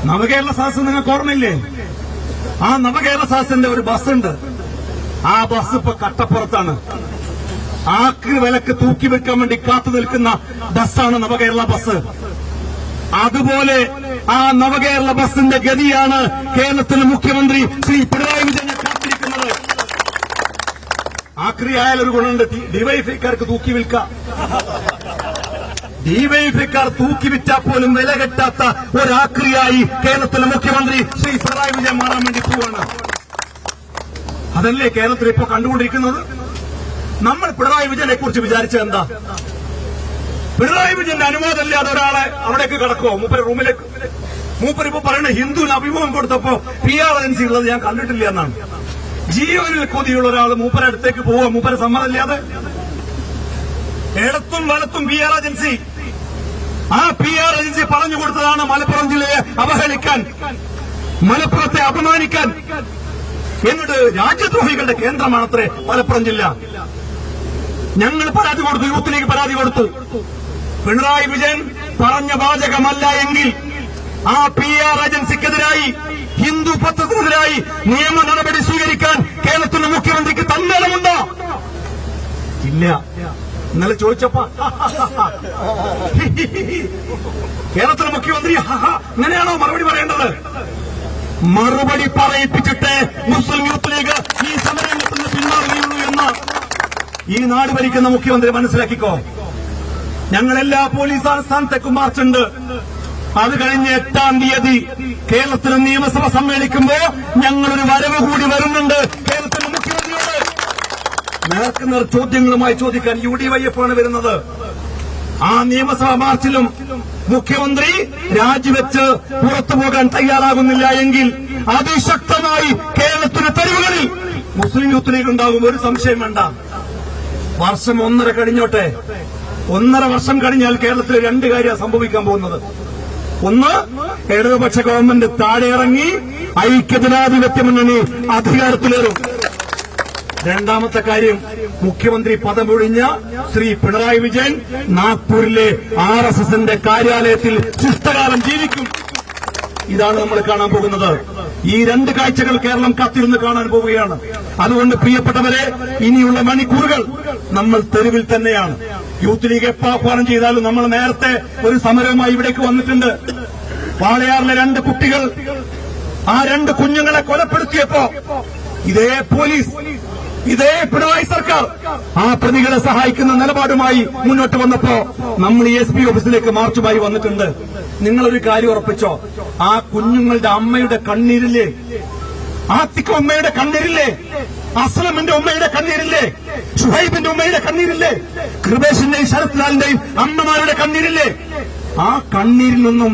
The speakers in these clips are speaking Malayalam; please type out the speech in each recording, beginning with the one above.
നവകേരള സദസ് നിങ്ങൾക്ക് ഓർമ്മയില്ലേ? ആ നവകേരള സദസ്സിന്റെ ഒരു ബസ്സുണ്ട്. ആ ബസ് ഇപ്പൊ കട്ടപ്പുറത്താണ്. ആക്രി വിലക്ക് തൂക്കി വെക്കാൻ വേണ്ടി കാത്തു നിൽക്കുന്ന ബസ്സാണ് നവകേരള ബസ്. അതുപോലെ ആ നവകേരള ബസിന്റെ ഗതിയാണ് കേരളത്തിലെ മുഖ്യമന്ത്രി ശ്രീ പിണറായി വിജയനെ കാത്തിരിക്കുന്നത്. ആക്രി ആയാൽ ഒരു ഗുണമുണ്ട്, ഡിവൈഎഫ്ഐക്കാർക്ക് തൂക്കി വിൽക്കാം. ഡിവൈഎഫ്ഐക്കാർ തൂക്കി വിറ്റാൽ പോലും വില കെട്ടാത്ത ഒരാക്രിയായി കേരളത്തിലെ മുഖ്യമന്ത്രി ശ്രീ പിണറായി വിജയൻ മാറാൻ വേണ്ടി പോവാണ്. അതല്ലേ കേരളത്തിൽ ഇപ്പോൾ കണ്ടുകൊണ്ടിരിക്കുന്നത്? നമ്മൾ പിണറായി വിജയനെ കുറിച്ച് വിചാരിച്ചത് എന്താ? പിണറായി വിജയന്റെ അനുവാദമില്ലാതെ ഒരാളെ അവിടേക്ക് കടക്കുമോ? മൂപ്പര് റൂമിലേക്ക് മൂപ്പരിപ്പോ പറയുന്നത് ഹിന്ദുവിന് അഭിമുഖം കൊടുത്തപ്പോ PR ഏജൻസി ഉള്ളത് ഞാൻ കണ്ടിട്ടില്ല എന്നാണ്. ജീവനിൽ കൊതിയുള്ള ഒരാൾ മൂപ്പര അടുത്തേക്ക് പോവുക, മൂപ്പര സമ്മതമില്ലാതെ? ഇടത്തും വലത്തും PR ഏജൻസി. ആ PR ഏജൻസി പറഞ്ഞു കൊടുത്തതാണ് മലപ്പുറം ജില്ലയെ അവഹേളിക്കാൻ, മലപ്പുറത്തെ അപമാനിക്കാൻ. എന്നിട്ട് രാജ്യദ്രോഹികളുടെ കേന്ദ്രമാണത്രേ മലപ്പുറം ജില്ല. ഞങ്ങൾ പരാതി കൊടുത്തു, യൂത്ത് ലീഗ് പരാതി കൊടുത്തു. പിണറായി വിജയൻ പറഞ്ഞ വാചകമല്ല എങ്കിൽ ആ PR ഏജൻസിക്കെതിരായി, ഹിന്ദു പത്രത്തിനെതിരായി നിയമ നടപടി സ്വീകരിക്കാൻ കേരളത്തിന്റെ മുഖ്യമന്ത്രിക്ക് തന്മേലമുണ്ടോ? ഇല്ല. ഇന്നലെ ചോദിച്ചപ്പോ കേരളത്തിലെ മുഖ്യമന്ത്രി ഇങ്ങനെയാണോ മറുപടി പറയേണ്ടത്? മറുപടി പറയിപ്പിച്ചിട്ട് മുസ്ലിം യൂത്ത് ലീഗ് ഈ സമരത്തിൽ നിന്ന് പിന്മാറുകയുള്ളൂ എന്ന് ഈ നാട് ഭരിക്കുന്ന മുഖ്യമന്ത്രി മനസ്സിലാക്കിക്കോ. ഞങ്ങളെല്ലാ പോലീസ് ആസ്ഥാനത്തേക്കും മാർച്ചുണ്ട്. അത് കഴിഞ്ഞ് 8-ാം തീയതി കേരളത്തിലെ നിയമസഭ സമ്മേളിക്കുമ്പോ ഞങ്ങളൊരു വരവ് കൂടി വരുന്നുണ്ട് കേരളത്തിലെ മുഖ്യമന്ത്രിയോട്. നേർക്കുനേർ ചോദ്യങ്ങളുമായി ചോദിക്കാൻ UDYF ആണ് വരുന്നത്. ആ നിയമസഭാ മാർച്ചിലും മുഖ്യമന്ത്രി രാജിവെച്ച് പുറത്തുപോകാൻ തയ്യാറാകുന്നില്ല എങ്കിൽ അതിശക്തമായി കേരളത്തിന്റെ തെരുവുകളിൽ മുസ്ലിം യൂത്ത് ലീഗ് ഉണ്ടാകും. ഒരു സംശയം വേണ്ട. വർഷം 1.5 കഴിഞ്ഞോട്ടെ. 1.5 വർഷം കഴിഞ്ഞാൽ കേരളത്തിൽ 2 കാര്യമാണ് സംഭവിക്കാൻ പോകുന്നത്. ഒന്ന്, ഇടതുപക്ഷ ഗവൺമെന്റ് താഴെ ഇറങ്ങി ഐക്യജനാധിപത്യ മുന്നണി അധികാരത്തിലേറും. രണ്ടാമത്തെ കാര്യം, മുഖ്യമന്ത്രി പദമൊഴിഞ്ഞ ശ്രീ പിണറായി വിജയൻ നാഗ്പൂരിലെ RSSന്റെ കാര്യാലയത്തിൽ ശിഷ്ടകാലം ജീവിക്കും. ഇതാണ് നമ്മൾ കാണാൻ പോകുന്നത്. ഈ 2 കാഴ്ചകൾ കേരളം കാത്തിരുന്ന് കാണാൻ പോവുകയാണ്. അതുകൊണ്ട് പ്രിയപ്പെട്ടവരെ, ഇനിയുള്ള മണിക്കൂറുകൾ നമ്മൾ തെരുവിൽ തന്നെയാണ്. യൂത്ത് ലീഗ് എപ്പോൾ ആഹ്വാനം ചെയ്താലും നമ്മൾ നേരത്തെ ഒരു സമരവുമായി ഇവിടേക്ക് വന്നിട്ടുണ്ട്. വാളയാറിലെ 2 കുട്ടികൾ, ആ 2 കുഞ്ഞുങ്ങളെ കൊലപ്പെടുത്തിയപ്പോ ഇതേ പോലീസ്, ഇതേ പിണറായി സർക്കാർ ആ പ്രതികളെ സഹായിക്കുന്ന നിലപാടുമായി മുന്നോട്ട് വന്നപ്പോ നമ്മൾ SP ഓഫീസിലേക്ക് മാർച്ചുമായി വന്നിട്ടുണ്ട്. നിങ്ങളൊരു കാര്യം ഉറപ്പിച്ചോ? ആ കുഞ്ഞുങ്ങളുടെ അമ്മയുടെ കണ്ണീരില്ലേ? ആത്തിക്ക ഉമ്മയുടെ കണ്ണീരില്ലേ? അസ്ലമിന്റെ ഉമ്മയുടെ കണ്ണീരില്ലേ? ഷുഹൈബിന്റെ ഉമ്മയുടെ കണ്ണീരില്ലേ? കൃപേഷിന്റെയും ശരത്ലാലിന്റെയും അമ്മമാരുടെ കണ്ണീരില്ലേ? ആ കണ്ണീരിൽ നിന്നും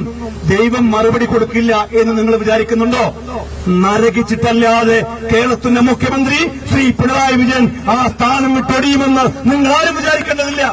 ദൈവം മറുപടി കൊടുക്കില്ല എന്ന് നിങ്ങൾ വിചാരിക്കുന്നുണ്ടോ? നരകിച്ചിട്ടല്ലാതെ കേരളത്തിന്റെ മുഖ്യമന്ത്രി ശ്രീ പിണറായി വിജയൻ ആ സ്ഥാനം വിട്ടൊടിയുമെന്ന് നിങ്ങൾ ആരും വിചാരിക്കേണ്ടതില്ല.